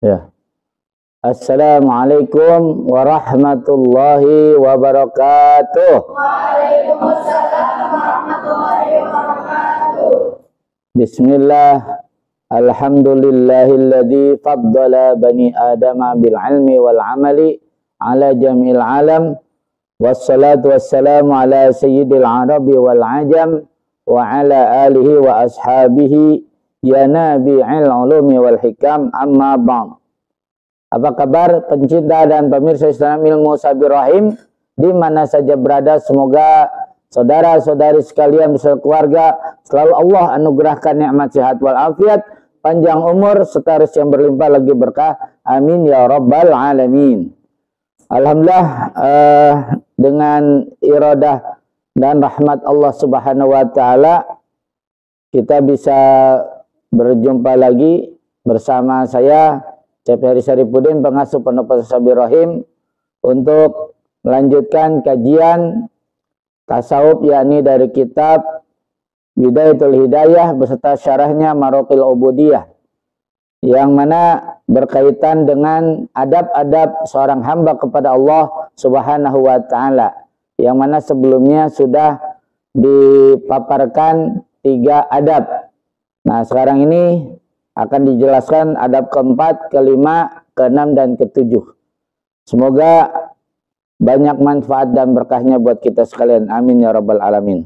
Ya. Assalamualaikum warahmatullahi wabarakatuh. Waalaikumsalam warahmatullahi wabarakatuh. Bismillah. Alhamdulillahilladzi faddala bani adama bil ilmi wal amali ala jamil alam. Wassalatu wassalamu ala sayyidil arabi wal ajam wa ala alihi wa ashabihi ya nabi'il ulumi wal hikam, amma ba'd. Apa kabar pencinta dan pemirsa Islam Ilmu Sabir Rahim di mana saja berada? Semoga saudara-saudari sekalian beserta keluarga selalu Allah anugerahkan nikmat sehat wal afiat, panjang umur serta rezeki yang berlimpah lagi berkah. Amin ya rabbal alamin. Alhamdulillah, dengan iradah dan rahmat Allah Subhanahu wa taala kita bisa berjumpa lagi bersama saya Syekh Heri Syarifuddin, pengasuh Pondok Pesantren Sabir Rahim, untuk melanjutkan kajian tasawuf, yakni dari kitab Bidayatul Hidayah beserta syarahnya Maraqil Ubudiyah, yang mana berkaitan dengan adab-adab seorang hamba kepada Allah Subhanahu wa taala, yang mana sebelumnya sudah dipaparkan 3 adab. Nah, sekarang ini akan dijelaskan adab keempat, kelima, keenam, dan ketujuh. Semoga banyak manfaat dan berkahnya buat kita sekalian. Amin ya rabbal alamin.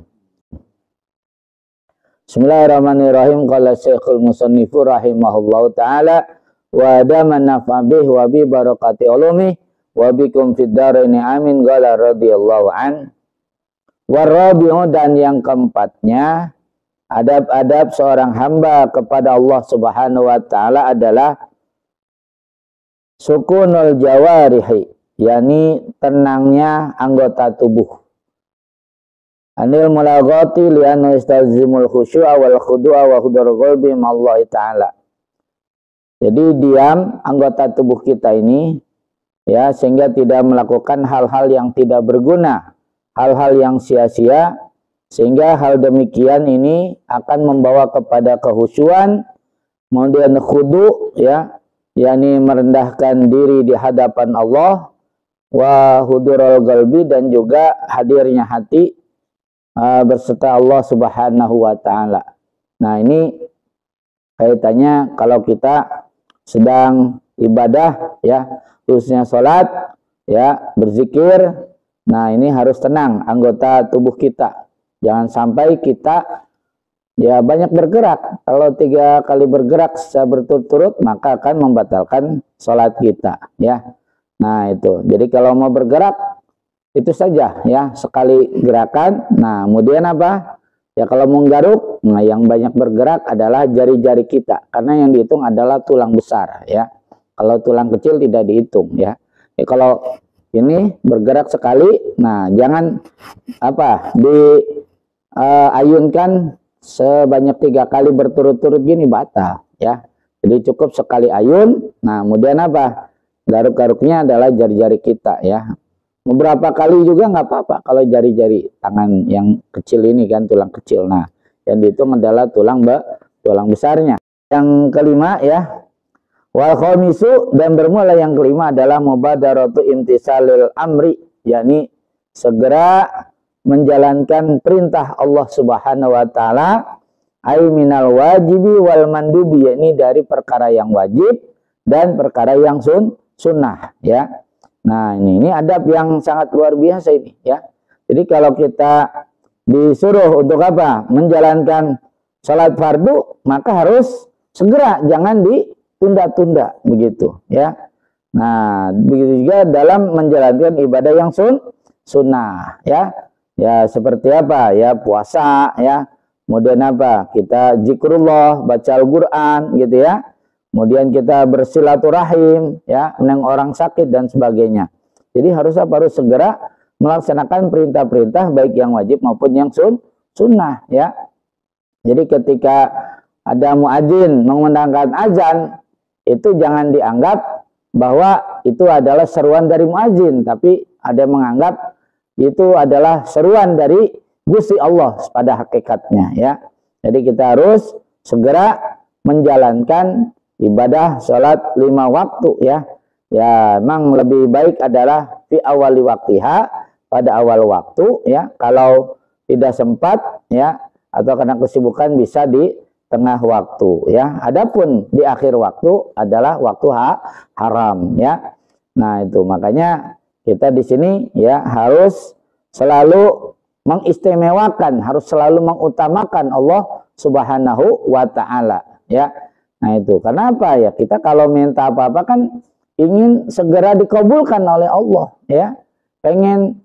Bismillahirrahmanirrahim. Qala Syekhul Musannifu rahimahullahu ta'ala wa adaman naf'abih wa bi barakati ulumi wa bikum fid dharaini amin. Qala radhiyallahu an. Warabi'u, dan yang keempatnya adab-adab seorang hamba kepada Allah Subhanahu wa taala adalah sukunul jawarihi, yakni tenangnya anggota tubuh. Anil mulaghati li'anna istazimul khusyu'a wal khudu'a wa hudurul qalbi ma'allahi ta'ala. Jadi diam anggota tubuh kita ini, ya, sehingga tidak melakukan hal-hal yang tidak berguna, hal-hal yang sia-sia, sehingga hal demikian ini akan membawa kepada kehusyuan, kemudian khudu, ya, yakni merendahkan diri di hadapan Allah, wa hudurul qalbi, dan juga hadirnya hati berserta Allah Subhanahu wa taala. Nah, ini kaitannya kalau kita sedang ibadah, ya, khususnya salat, ya, berzikir. Nah, ini harus tenang anggota tubuh kita. Jangan sampai kita ya banyak bergerak. Kalau 3 kali bergerak secara berturut-turut maka akan membatalkan sholat kita, ya. Nah, itu. Jadi kalau mau bergerak itu saja, ya, sekali gerakan. Nah, kemudian apa? Ya, kalau mau garuk, nah, yang banyak bergerak adalah jari-jari kita, karena yang dihitung adalah tulang besar, ya. Kalau tulang kecil tidak dihitung, ya. Ya, kalau ini bergerak sekali, nah, jangan apa ayunkan sebanyak 3 kali berturut-turut gini, batal, ya. Jadi cukup sekali ayun. Nah, kemudian apa? Garuk-garuknya adalah jari-jari kita, ya. Beberapa kali juga nggak apa-apa kalau jari-jari tangan yang kecil ini kan, tulang kecil. Nah, yang dihitung adalah tulang besarnya. Yang kelima, ya, wal khamisu, dan bermula yang kelima adalah mubadaratu imtisalil amri, yakni segera menjalankan perintah Allah Subhanahu wa taala, ay minal wajibi wal mandubi, yakni dari perkara yang wajib dan perkara yang sunnah, ya. Nah, ini adab yang sangat luar biasa ini, ya. Jadi kalau kita disuruh untuk apa? Menjalankan salat fardu, maka harus segera, jangan ditunda-tunda, begitu, ya. Nah, begitu juga dalam menjalankan ibadah yang sunnah, ya. Ya, seperti apa? Ya, puasa, ya. Kemudian apa? Kita zikrullah, baca Al-Qur'an, gitu, ya. Kemudian kita bersilaturahim, ya, menengok orang sakit dan sebagainya. Jadi harus apa? Harus segera melaksanakan perintah-perintah baik yang wajib maupun yang sunnah, ya. Jadi ketika ada muadzin mengumandangkan azan, itu jangan dianggap bahwa itu adalah seruan dari muadzin, tapi ada yang menganggap itu adalah seruan dari Gusti Allah pada hakikatnya, ya. Jadi kita harus segera menjalankan ibadah sholat 5 waktu ya. Ya, memang lebih baik adalah fi awali waktiha, pada awal waktu ya. Kalau tidak sempat ya atau karena kesibukan bisa di tengah waktu ya. Adapun di akhir waktu adalah waktu haram ya. Nah, itu makanya kita di sini ya harus selalu mengistimewakan, harus selalu mengutamakan Allah Subhanahu wa taala ya. Nah, itu karena apa ya? Kita kalau minta apa-apa kan ingin segera dikabulkan oleh Allah ya. Pengen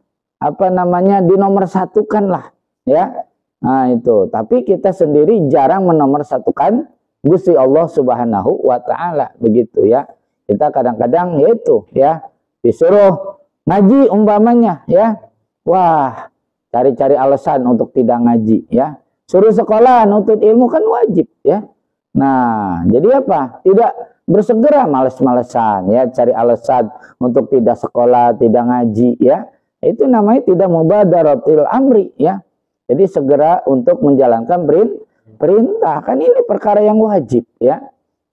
dinomorsatukan lah ya. Nah, itu. Tapi kita sendiri jarang menomorsatukan Gusti Allah Subhanahu wa taala begitu ya. Kita kadang-kadang yaitu ya disuruh ngaji umpamanya ya. Wah, cari-cari alasan untuk tidak ngaji ya. Suruh sekolah nuntut ilmu kan wajib ya. Nah, jadi apa? Tidak bersegera, males-malesan ya, cari alasan untuk tidak sekolah, tidak ngaji ya. Itu namanya tidak mubadaratil amri ya. Jadi segera untuk menjalankan perintah. Kan ini perkara yang wajib ya.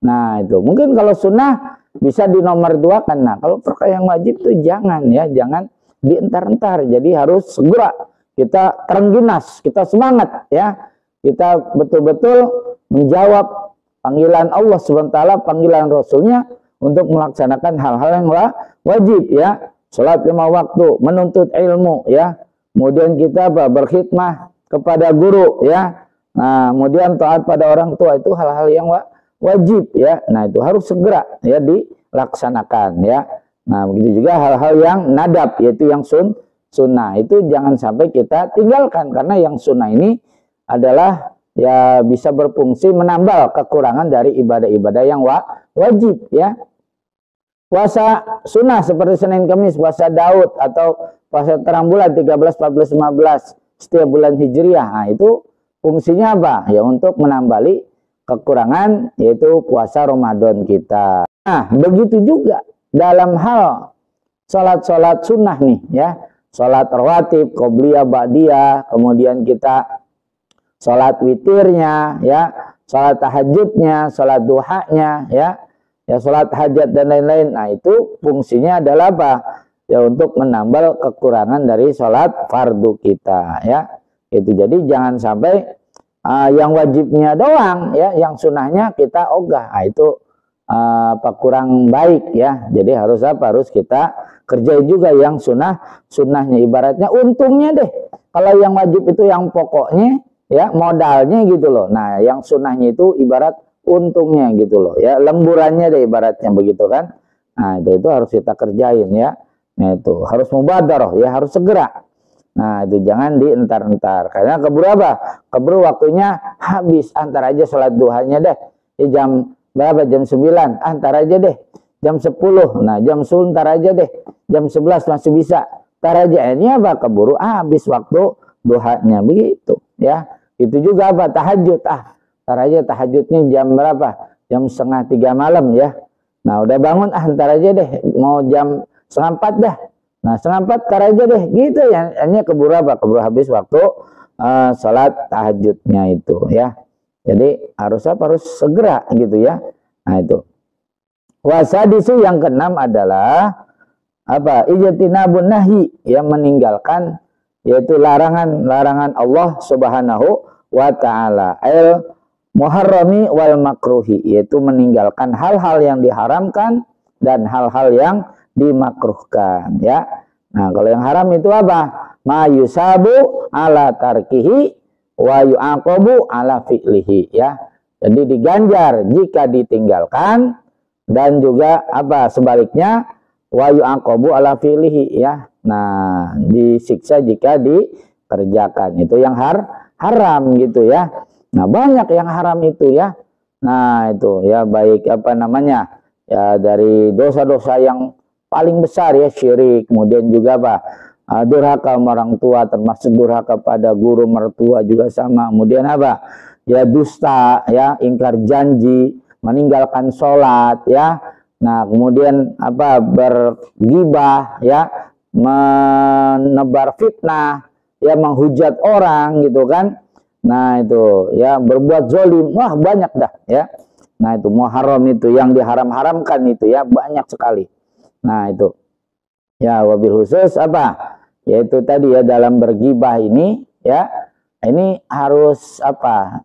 Nah, itu. Mungkin kalau sunnah bisa dinomorduakan. Nah, kalau perkara yang wajib itu jangan ya, jangan dientar-entar. Jadi harus segera kita terengginas, kita semangat ya. Kita betul-betul menjawab panggilan Allah SWT, panggilan Rasulnya untuk melaksanakan hal-hal yang wajib ya. Salat 5 waktu, menuntut ilmu ya. Kemudian kita berkhidmah kepada guru ya. Nah, kemudian taat pada orang tua, itu hal-hal yang wajib ya. Nah, itu harus segera ya dilaksanakan ya. Nah, begitu juga hal-hal yang nadab, yaitu yang sunnah. Itu jangan sampai kita tinggalkan, karena yang sunnah ini adalah ya bisa berfungsi menambal kekurangan dari ibadah-ibadah yang wajib ya. Puasa sunnah seperti Senin Kamis, puasa Daud atau puasa terang bulan 13, 14, 15 setiap bulan Hijriah. Nah, itu fungsinya apa? Ya untuk menambali kekurangan, yaitu puasa Ramadan kita. Nah, begitu juga dalam hal sholat-sholat sunnah nih ya. Sholat rawatib, qobliyah, ba'diyah, kemudian kita sholat witirnya ya, sholat tahajudnya, sholat duhanya ya, sholat hajat dan lain-lain. Nah, itu fungsinya adalah apa? Ya untuk menambal kekurangan dari sholat fardu kita ya. Itu jadi jangan sampai yang wajibnya doang ya, yang sunnahnya kita ogah. Nah, itu kurang baik ya. Jadi harus apa? Harus kita kerjain juga yang sunnahnya. Ibaratnya untungnya deh. Kalau yang wajib itu yang pokoknya ya, modalnya gitu loh. Nah, yang sunnahnya itu ibarat untungnya gitu loh ya, lemburannya deh ibaratnya begitu kan. Nah, itu harus kita kerjain ya. Nah, itu harus mubadarah ya, harus segera. Nah, itu jangan dientar-entar, karena keburu apa? Keburu waktunya habis. Antar aja sholat duhanya deh jam berapa? Jam 9, antar aja deh jam 10. Nah, jam 10 antar aja deh jam 11 masih bisa, antar aja. Ini apa? Keburu habis waktu duhanya begitu ya. Itu juga apa? Tahajud. Ntar aja tahajudnya jam berapa? Jam 2:30 malam ya. Nah, udah bangun ntar aja deh, mau jam 3:30 dah. Nah, 3:30 ntar aja deh gitu ya. Hanya keburu apa? Keburu habis waktu salat tahajudnya itu ya. Jadi harus apa? Harus segera gitu ya. Nah, itu. Wasadisu yang keenam adalah apa? Ijtinabun nahi, yang meninggalkan, yaitu larangan Allah Subhanahu wa ta'ala, al muharrami wal makruhi, yaitu meninggalkan hal-hal yang diharamkan dan hal-hal yang dimakruhkan ya. Nah, kalau yang haram itu apa? Ma yusabu ala tarkihi wa yu'aqabu ala fi'lihi ya. Jadi diganjar jika ditinggalkan, dan juga apa? Sebaliknya wa yu'aqabu ala fi'lihi ya. Nah, disiksa jika dikerjakan. Itu yang haram gitu ya. Nah, banyak yang haram itu ya. Nah, itu ya, baik ya, dari dosa-dosa yang paling besar ya, syirik, kemudian juga apa? Durhaka sama orang tua, termasuk durhaka pada guru mertua juga sama. Kemudian apa? Ya, dusta ya, ingkar janji, meninggalkan sholat ya. Nah, kemudian apa? Bergibah ya, menebar fitnah ya, menghujat orang gitu kan. Nah, itu ya, berbuat zalim, wah banyak dah ya. Nah itu muharram itu yang diharam-haramkan itu ya banyak sekali. Nah itu ya wabil khusus apa? Yaitu tadi ya dalam bergibah ini ya ini harus apa?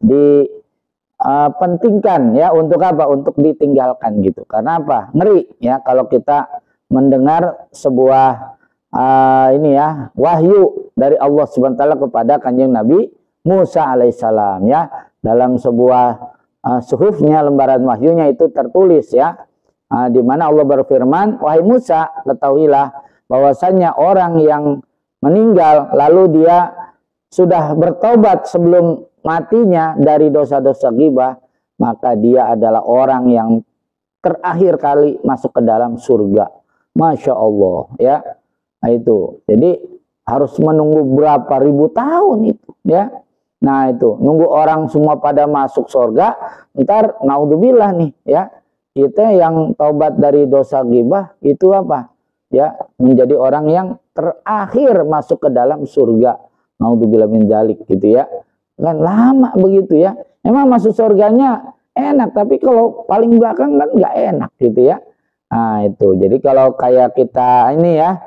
Pentingkan ya untuk apa? Untuk ditinggalkan gitu. Karena apa? Ngeri ya kalau kita mendengar sebuah ini ya wahyu dari Allah Subhanahu wa taala kepada Kanjeng Nabi Musa alaihissalam ya dalam sebuah suhufnya lembaran wahyunya itu tertulis ya di mana Allah berfirman, wahai Musa, ketahuilah bahwasanya orang yang meninggal lalu dia sudah bertobat sebelum matinya dari dosa-dosa ghibah, maka dia adalah orang yang terakhir kali masuk ke dalam surga. Masya Allah ya. Nah itu jadi harus menunggu berapa ribu tahun itu ya. Nah itu nunggu orang semua pada masuk surga, ntar naudzubillah nih ya kita yang taubat dari dosa ghibah itu apa ya menjadi orang yang terakhir masuk ke dalam surga. Naudzubillah min dzalik gitu ya. Kan lama begitu ya. Emang masuk surganya enak, tapi kalau paling belakang kan nggak enak gitu ya. Nah itu jadi kalau kayak kita ini ya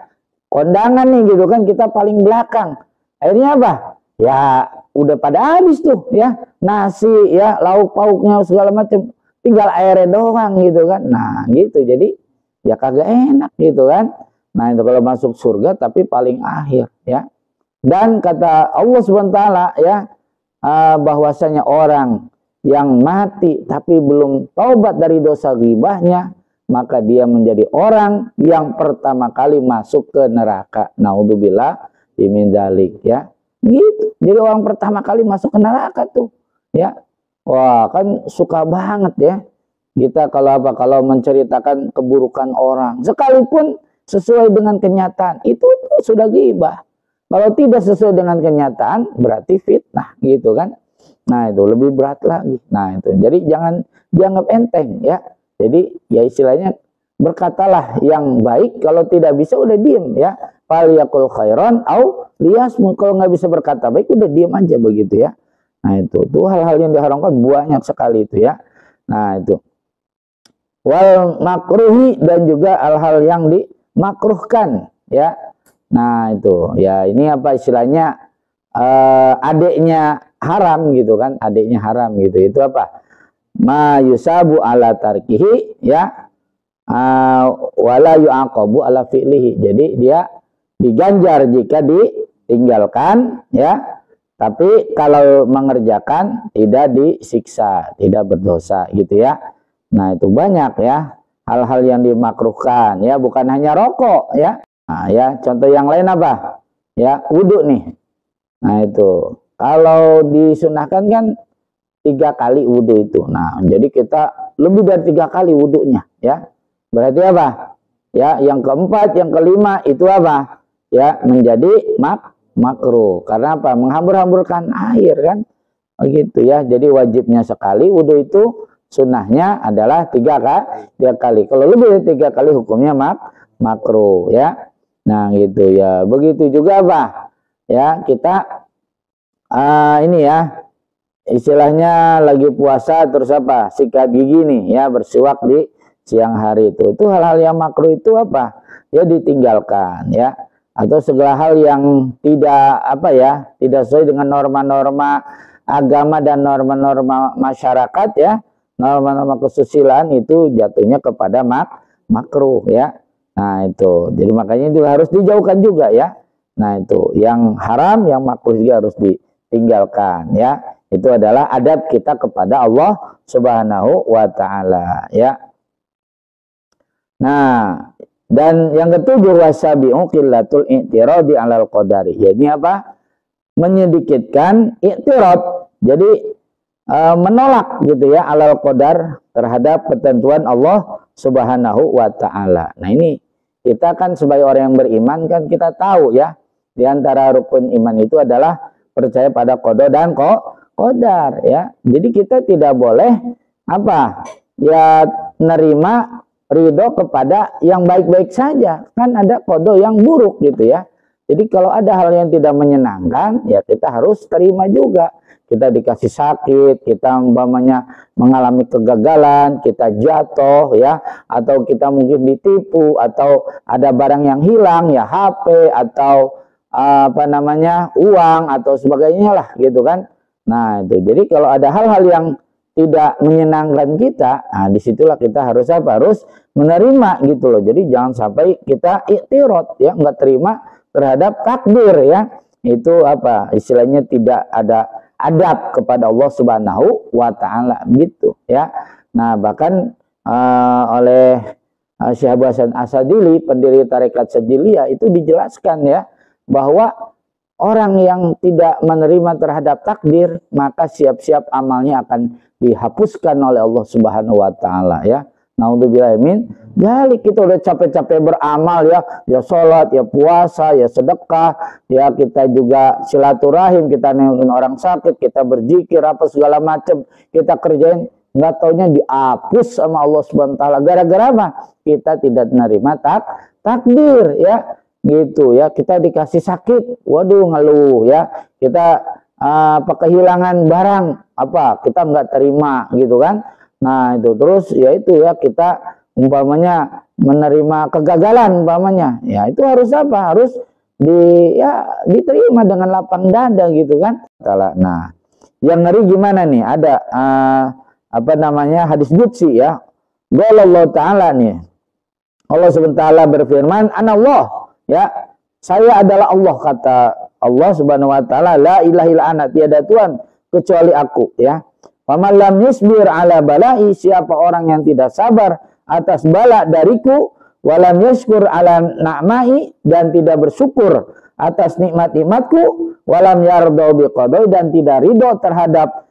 kondangan nih gitu kan kita paling belakang. Akhirnya apa? Ya udah pada habis tuh ya nasi ya lauk pauknya segala macam tinggal airnya doang gitu kan. Nah gitu jadi ya kagak enak gitu kan. Nah itu kalau masuk surga tapi paling akhir ya. Dan kata Allah Subhanahu wa taala ya bahwasanya orang yang mati tapi belum taubat dari dosa ghibahnya maka dia menjadi orang yang pertama kali masuk ke neraka. Naudzubillah min dzalik ya. Gitu. Jadi orang pertama kali masuk ke neraka tuh ya. Wah, kan suka banget ya. Kita kalau menceritakan keburukan orang sekalipun sesuai dengan kenyataan itu sudah ghibah. Kalau tidak sesuai dengan kenyataan berarti fitnah gitu kan. Nah, itu lebih berat lagi. Nah, itu. Jadi jangan dianggap enteng ya. Jadi ya istilahnya berkatalah yang baik, kalau tidak bisa udah diem ya. Falyakul khairan au liyasmut. Kalau nggak bisa berkata baik udah diem aja begitu ya. Nah itu tuh hal-hal yang diharamkan banyak sekali itu ya. Nah itu wal makruhi dan juga hal-hal yang dimakruhkan ya. Nah itu ya ini apa istilahnya adiknya haram gitu kan, adiknya haram gitu. Itu apa? Ma yusabu ala tarkihi ya wala yu'aqabu ala fi'lihi. Jadi dia diganjar jika ditinggalkan ya, tapi kalau mengerjakan tidak disiksa, tidak berdosa gitu ya. Nah itu banyak ya hal-hal yang dimakruhkan ya, bukan hanya rokok ya. Nah ya contoh yang lain apa ya, wudhu nih. Nah itu kalau disunahkan kan 3 kali wudhu itu. Nah jadi kita lebih dari 3 kali wudhunya ya. Berarti apa ya, yang keempat yang kelima itu apa ya, menjadi makruh. Karena apa? Menghambur-hamburkan air kan begitu ya. Jadi wajibnya sekali wudhu itu, sunnahnya adalah 3 kali. Kalau lebih dari 3 kali hukumnya makruh ya. Nah gitu ya. Begitu juga apa ya, kita ini ya istilahnya lagi puasa terus apa, sikat gigi nih ya, bersiwak di siang hari itu hal-hal yang makruh itu apa ya, ditinggalkan ya. Atau segala hal yang tidak apa ya, tidak sesuai dengan norma-norma agama dan norma-norma masyarakat ya, norma-norma kesusilaan itu jatuhnya kepada makruh ya. Nah itu jadi makanya itu harus dijauhkan juga ya. Nah itu yang haram, yang makruh juga harus ditinggalkan ya. Itu adalah adab kita kepada Allah Subhanahu wa taala ya. Nah, dan yang ketujuh wasabi'u qillatul i'tiradi 'alal qadari. Jadi apa? Menyedikitkan i'tirad. Jadi menolak gitu ya 'alal qadar, terhadap ketentuan Allah Subhanahu wa taala. Nah, ini kita kan sebagai orang yang beriman kan kita tahu ya, di antara rukun iman itu adalah percaya pada qada dan qadar ya. Jadi kita tidak boleh apa? Ya nerima ridho kepada yang baik-baik saja, kan ada qada yang buruk gitu ya. Jadi kalau ada hal yang tidak menyenangkan, ya kita harus terima juga. Kita dikasih sakit, kita umpamanya mengalami kegagalan, kita jatuh ya, atau kita mungkin ditipu, atau ada barang yang hilang ya, HP atau apa namanya, uang atau sebagainya lah gitu kan. Nah itu, jadi kalau ada hal-hal yang tidak menyenangkan kita, nah disitulah kita harus apa? Harus menerima gitu loh. Jadi jangan sampai kita iktirad ya, nggak terima terhadap takdir ya. Itu apa? Istilahnya tidak ada adab kepada Allah Subhanahu wa taala gitu ya. Nah, bahkan oleh Syekh Abu Hasan Asadili, pendiri tarekat Sadziliyah, itu dijelaskan ya bahwa orang yang tidak menerima terhadap takdir, maka siap-siap amalnya akan dihapuskan oleh Allah Subhanahu wa taala ya. Naudzubillah min dzalik. Kita udah capek-capek beramal ya, ya sholat, ya puasa, ya sedekah, ya kita juga silaturahim, kita nengokin orang sakit, kita berzikir apa segala macam kita kerjain, nggak taunya dihapus sama Allah Subhanahu wa taala. Gara-gara apa? Kita tidak menerima takdir ya. Gitu ya, kita dikasih sakit, waduh ngeluh ya, kita kehilangan barang apa, kita nggak terima gitu kan. Nah itu terus ya itu ya, kita umpamanya menerima kegagalan umpamanya, ya itu harus apa, harus diterima dengan lapang dada gitu kan. Nah yang ngeri gimana nih, ada apa namanya, hadis qudsi ya, Allah Ta'ala nih, Allah SWT berfirman, anallah ya, saya adalah Allah, kata Allah Subhanahu wa taala, la ilaha illa ana, tiada Tuhan kecuali aku ya. Faman lam yusbir ala balai, siapa orang yang tidak sabar atas bala dariku, walam yashkur ala na'mai, dan tidak bersyukur atas nikmat-nikmatku, walam yardau biqadai, dan tidak ridho terhadap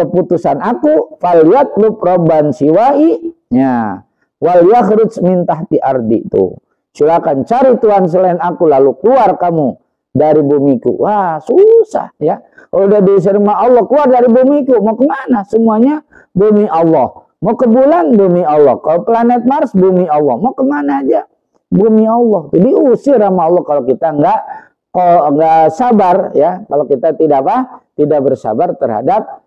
keputusan aku, falyatlub robban siwai ya, wal yakhruj min tahti ardi, itu silakan cari Tuhan selain aku, lalu keluar kamu dari bumiku. Wah susah ya, udah diusir sama Allah, keluar dari bumiku, mau kemana? Semuanya bumi Allah. Mau ke bulan, bumi Allah. Kalau planet Mars, bumi Allah. Mau kemana aja, bumi Allah. Jadi diusir sama Allah kalau kita nggak sabar ya, kalau kita tidak tidak bersabar terhadap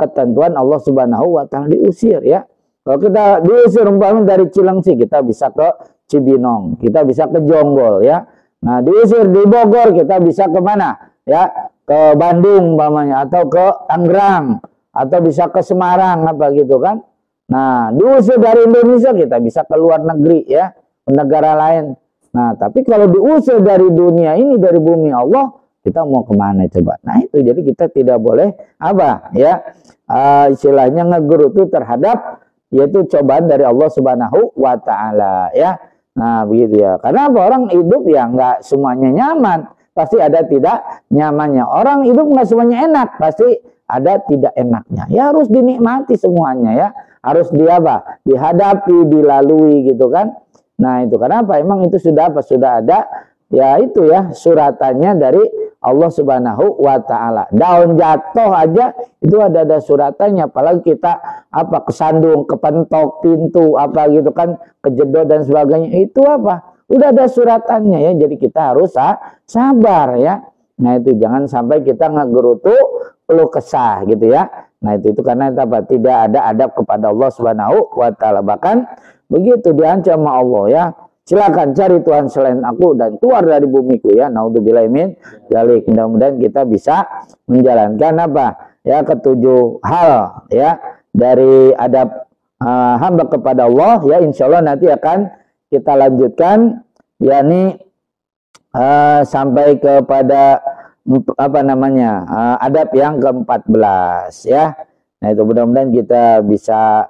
ketentuan Allah Subhanahu wa taala, diusir ya. Kalau kita diusir umpamanya dari Cilengsi, kita bisa ke Cibinong, kita bisa ke Jonggol ya. Nah diusir di Bogor, kita bisa kemana ya, ke Bandung umpamanya, atau ke Tangerang, atau bisa ke Semarang apa gitu kan. Nah diusir dari Indonesia, kita bisa ke luar negeri ya, ke negara lain. Nah tapi kalau diusir dari dunia ini, dari bumi Allah, kita mau kemana coba? Nah itu, jadi kita tidak boleh apa ya, istilahnya ngegerutu terhadap yaitu cobaan dari Allah Subhanahu wa taala ya. Nah begitu ya, karena apa, orang hidup ya nggak semuanya nyaman, pasti ada tidak nyamannya. Orang hidup nggak semuanya enak, pasti ada tidak enaknya. Ya harus dinikmati semuanya ya, harus dihadapi, dilalui gitu kan. Nah itu karena apa, emang itu sudah ada ya, itu ya suratannya dari Allah Subhanahu wa taala. Daun jatuh aja itu ada suratannya, apalagi kita kesandung, kepentok pintu apa gitu kan, kejedot dan sebagainya, itu udah ada suratannya ya. Jadi kita harus sabar ya. Nah itu jangan sampai kita ngegerutu keluh kesah gitu ya. Nah itu karena tidak ada adab kepada Allah Subhanahu wa taala. Bahkan begitu diancam sama Allah ya, silakan cari Tuhan selain aku dan keluar dari bumiku ya. Naudzubillah min dzalik. Mudah-mudahan kita bisa menjalankan ya, ketujuh hal ya dari adab hamba kepada Allah ya. Insya Allah nanti akan kita lanjutkan, yakni sampai kepada adab yang ke-14 ya. Nah itu mudah-mudahan kita bisa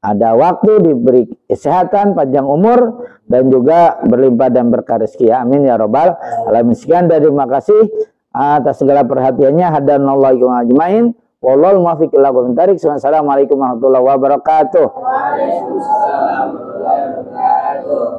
ada waktu, diberi kesehatan, panjang umur, dan juga berlimpah dan berkah rezeki. Amin ya robbal alamin. Sekian, dan terima kasih atas segala perhatiannya. Hadanallahu ajmain. Wallahul muwaffiq ila aqwamit thariq. Wassalamualaikum warahmatullahi wabarakatuh. Waalaikumsalam warahmatullahi wabarakatuh.